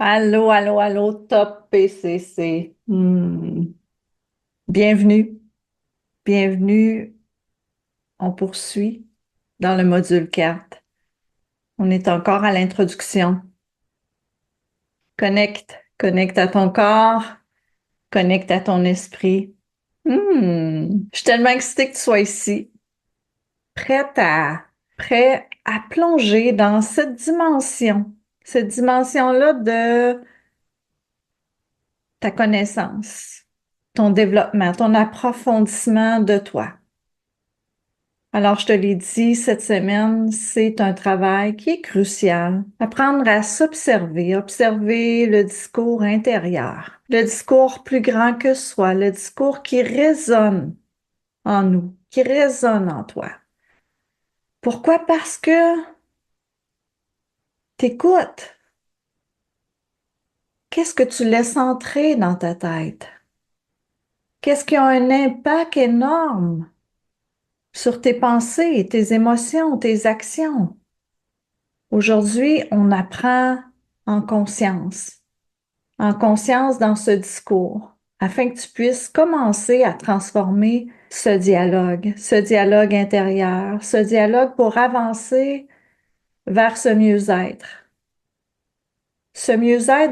Allô, allô, allô, top PCC. Bienvenue, bienvenue. On poursuit dans le module 4. On est encore à l'introduction. Connecte à ton corps, connecte à ton esprit. Je suis tellement excitée que tu sois ici, prête à, prêt à plonger dans cette dimension-là de ta connaissance, ton développement, ton approfondissement de toi. Alors, je te l'ai dit, cette semaine, c'est un travail qui est crucial. Apprendre à s'observer, observer le discours intérieur, le discours plus grand que soi, le discours qui résonne en nous, qui résonne en toi. Pourquoi? Parce que t'écoutes. Qu'est-ce que tu laisses entrer dans ta tête? Qu'est-ce qui a un impact énorme sur tes pensées, tes émotions, tes actions? Aujourd'hui, on apprend en conscience dans ce discours, afin que tu puisses commencer à transformer ce dialogue intérieur, ce dialogue pour avancer vers ce mieux-être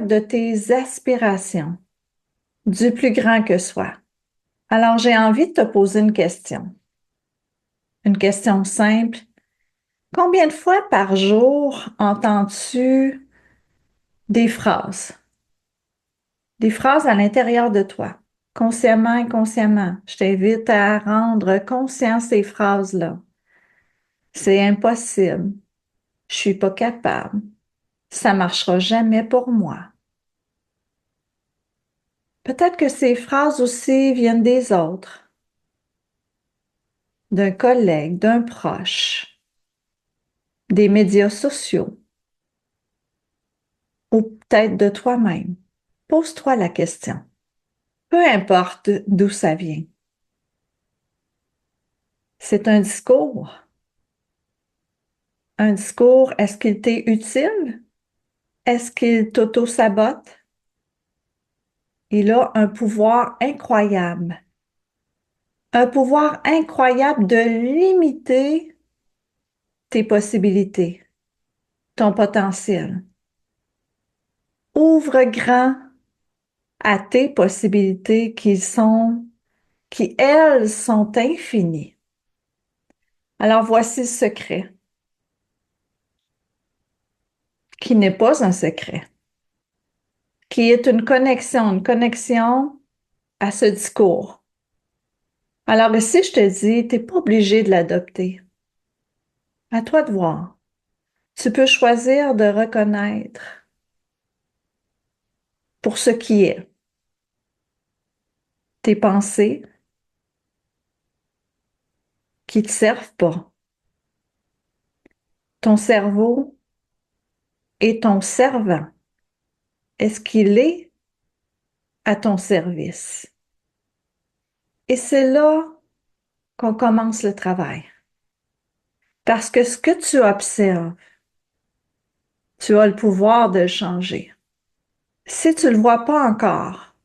de tes aspirations, du plus grand que soi. Alors, j'ai envie de te poser une question simple. Combien de fois par jour entends-tu des phrases? Des phrases à l'intérieur de toi, consciemment, inconsciemment. Je t'invite à rendre conscient ces phrases-là. C'est impossible. Je suis pas capable. Ça marchera jamais pour moi. Peut-être que ces phrases aussi viennent des autres, d'un collègue, d'un proche, des médias sociaux ou peut-être de toi-même. Pose-toi la question. Peu importe d'où ça vient. C'est un discours. Un discours, est-ce qu'il t'est utile? Est-ce qu'il t'auto-sabote? Il a un pouvoir incroyable de limiter tes possibilités, ton potentiel. Ouvre grand à tes possibilités qui, elles, sont infinies. Alors voici le secret, qui n'est pas un secret, qui est une connexion à ce discours. Alors ici, je te dis, tu n'es pas obligé de l'adopter. À toi de voir. Tu peux choisir de reconnaître pour ce qui est tes pensées qui ne te servent pas. Ton cerveau est ton servant. Est-ce qu'il est à ton service? Et c'est là qu'on commence le travail. Parce que ce que tu observes, tu as le pouvoir de le changer. Si tu ne le vois pas encore,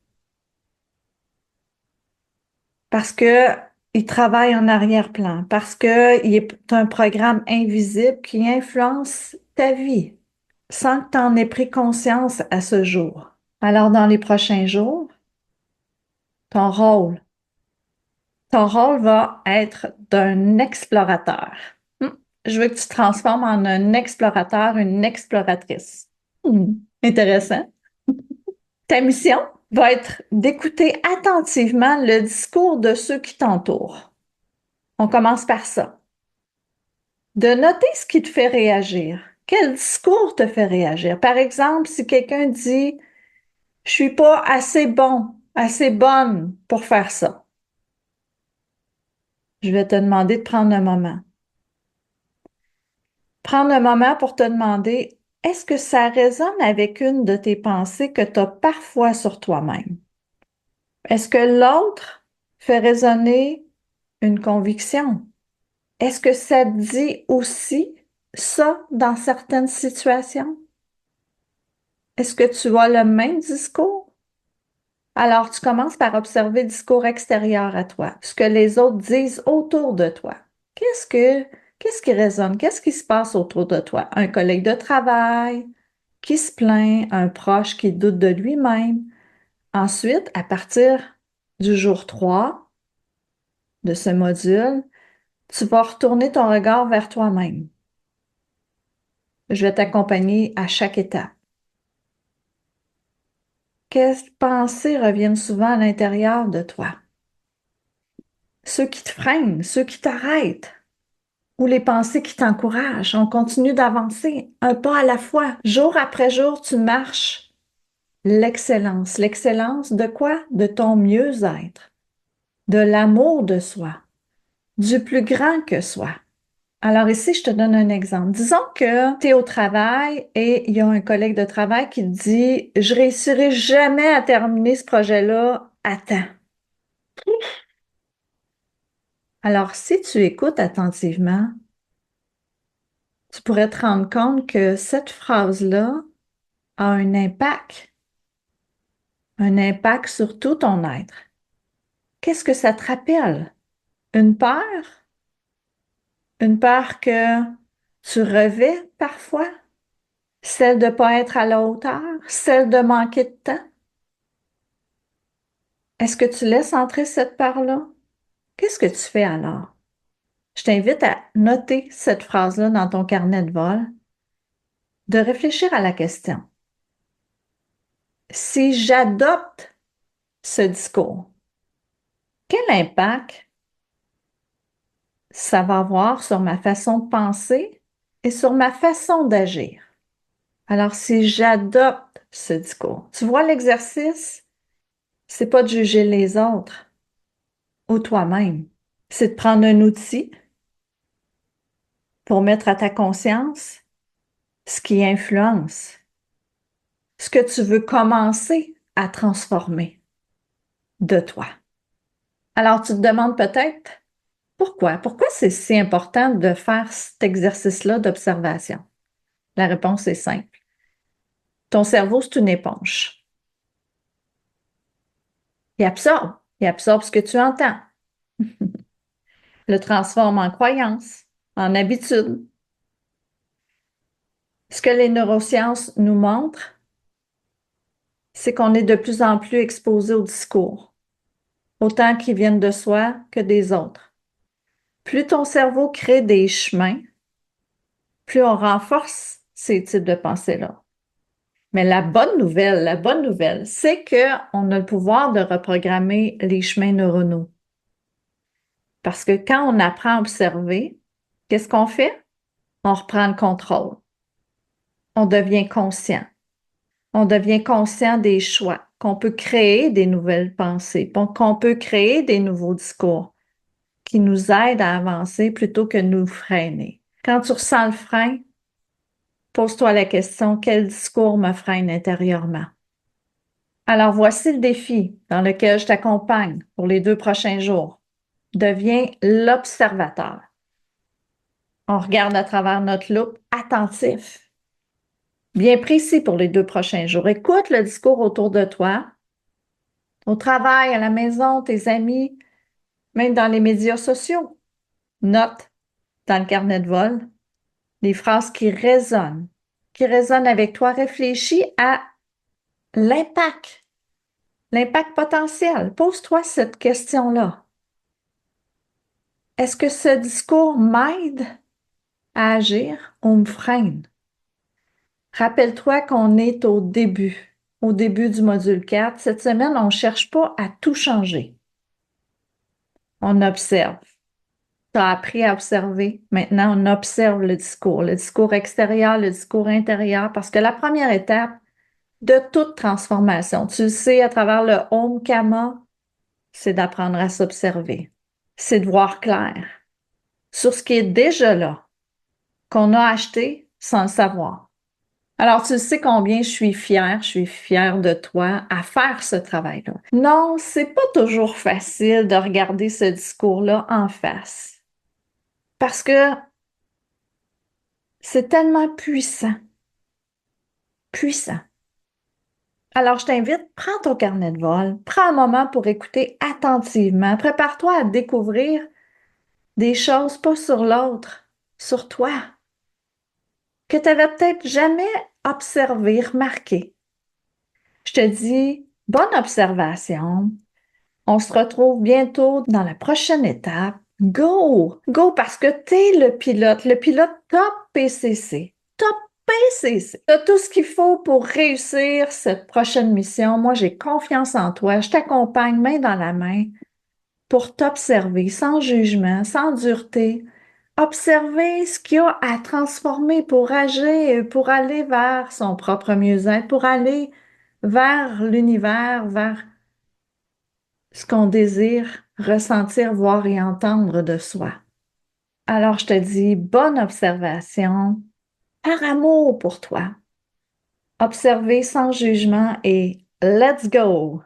parce que il travaille en arrière-plan, parce que il est un programme invisible qui influence ta vie sans que tu en aies pris conscience à ce jour. Alors, dans les prochains jours, ton rôle, ton rôle va être d'un explorateur. Hmm. Je veux que tu te transformes en un explorateur, une exploratrice. Intéressant. Ta mission va être d'écouter attentivement le discours de ceux qui t'entourent. On commence par ça. De noter ce qui te fait réagir. Quel discours te fait réagir? Par exemple, si quelqu'un dit, je suis pas assez bon, assez bonne pour faire ça, je vais te demander de prendre un moment. Prendre un moment pour te demander, est-ce que ça résonne avec une de tes pensées que tu as parfois sur toi-même? Est-ce que l'autre fait résonner une conviction? Est-ce que ça te dit aussi ça dans certaines situations? Est-ce que tu as le même discours? Alors, tu commences par observer le discours extérieur à toi, ce que les autres disent autour de toi. Qu'est-ce que, qu'est-ce qui résonne? Qu'est-ce qui se passe autour de toi? Un collègue de travail qui se plaint, un proche qui doute de lui-même. Ensuite, à partir du jour 3 de ce module, tu vas retourner ton regard vers toi-même. Je vais t'accompagner à chaque étape. Quelles pensées reviennent souvent à l'intérieur de toi? Ceux qui te freinent, ceux qui t'arrêtent, ou les pensées qui t'encouragent. On continue d'avancer un pas à la fois. Jour après jour, tu marches l'excellence. L'excellence de quoi? De ton mieux-être, de l'amour de soi, du plus grand que soi. Alors ici, je te donne un exemple. Disons que tu es au travail et il y a un collègue de travail qui te dit, je réussirai jamais à terminer ce projet-là à temps. Alors, si tu écoutes attentivement, tu pourrais te rendre compte que cette phrase-là a un impact sur tout ton être. Qu'est-ce que ça te rappelle? Une peur? Une peur que tu revais parfois? Celle de ne pas être à la hauteur? Celle de manquer de temps? Est-ce que tu laisses entrer cette peur-là? Qu'est-ce que tu fais alors? Je t'invite à noter cette phrase-là dans ton carnet de vol, de réfléchir à la question. Si j'adopte ce discours, quel impact ça va avoir sur ma façon de penser et sur ma façon d'agir? Alors, si j'adopte ce discours, tu vois l'exercice, c'est pas de juger les autres ou toi-même, c'est de prendre un outil pour mettre à ta conscience ce qui influence, ce que tu veux commencer à transformer de toi. Alors, tu te demandes peut-être pourquoi? Pourquoi c'est si important de faire cet exercice-là d'observation? La réponse est simple. Ton cerveau, c'est une éponge. Il absorbe ce que tu entends, le transforme en croyance, en habitude. Ce que les neurosciences nous montrent, c'est qu'on est de plus en plus exposé au discours, autant qu'ils viennent de soi que des autres. Plus ton cerveau crée des chemins, plus on renforce ces types de pensées-là. Mais la bonne nouvelle, c'est qu'on a le pouvoir de reprogrammer les chemins neuronaux. Parce que quand on apprend à observer, qu'est-ce qu'on fait? On reprend le contrôle. On devient conscient. On devient conscient des choix, qu'on peut créer des nouvelles pensées, qu'on peut créer des nouveaux discours qui nous aident à avancer plutôt que de nous freiner. Quand tu ressens le frein, pose-toi la question, quel discours me freine intérieurement? Alors voici le défi dans lequel je t'accompagne pour les 2 prochains jours. Deviens l'observateur. On regarde à travers notre loupe attentif, bien précis pour les 2 prochains jours. Écoute le discours autour de toi, au travail, à la maison, tes amis, même dans les médias sociaux. Note dans le carnet de vol les phrases qui résonnent avec toi. Réfléchis à l'impact, l'impact potentiel. Pose-toi cette question-là. Est-ce que ce discours m'aide à agir ou me freine? Rappelle-toi qu'on est au début du module 4. Cette semaine, on ne cherche pas à tout changer. On observe. Tu as appris à observer. Maintenant, on observe le discours extérieur, le discours intérieur, parce que la première étape de toute transformation, tu le sais, à travers le Om Kama, c'est d'apprendre à s'observer. C'est de voir clair sur ce qui est déjà là, qu'on a acheté sans le savoir. Alors, tu sais combien je suis fière de toi à faire ce travail-là. Non, c'est pas toujours facile de regarder ce discours-là en face parce que c'est tellement puissant, puissant. Alors, je t'invite, prends ton carnet de vol, prends un moment pour écouter attentivement. Prépare-toi à découvrir des choses, pas sur l'autre, sur toi, que tu n'avais peut-être jamais observé, remarqué. Je te dis, bonne observation. On se retrouve bientôt dans la prochaine étape. Go! Go parce que tu es le pilote top PCC. Top PCC. Tu as tout ce qu'il faut pour réussir cette prochaine mission. Moi, j'ai confiance en toi. Je t'accompagne main dans la main pour t'observer sans jugement, sans dureté. Observer ce qu'il y a à transformer pour agir, pour aller vers son propre mieux-être, pour aller vers l'univers, vers ce qu'on désire ressentir, voir et entendre de soi. Alors, je te dis bonne observation, par amour pour toi. Observer sans jugement et let's go!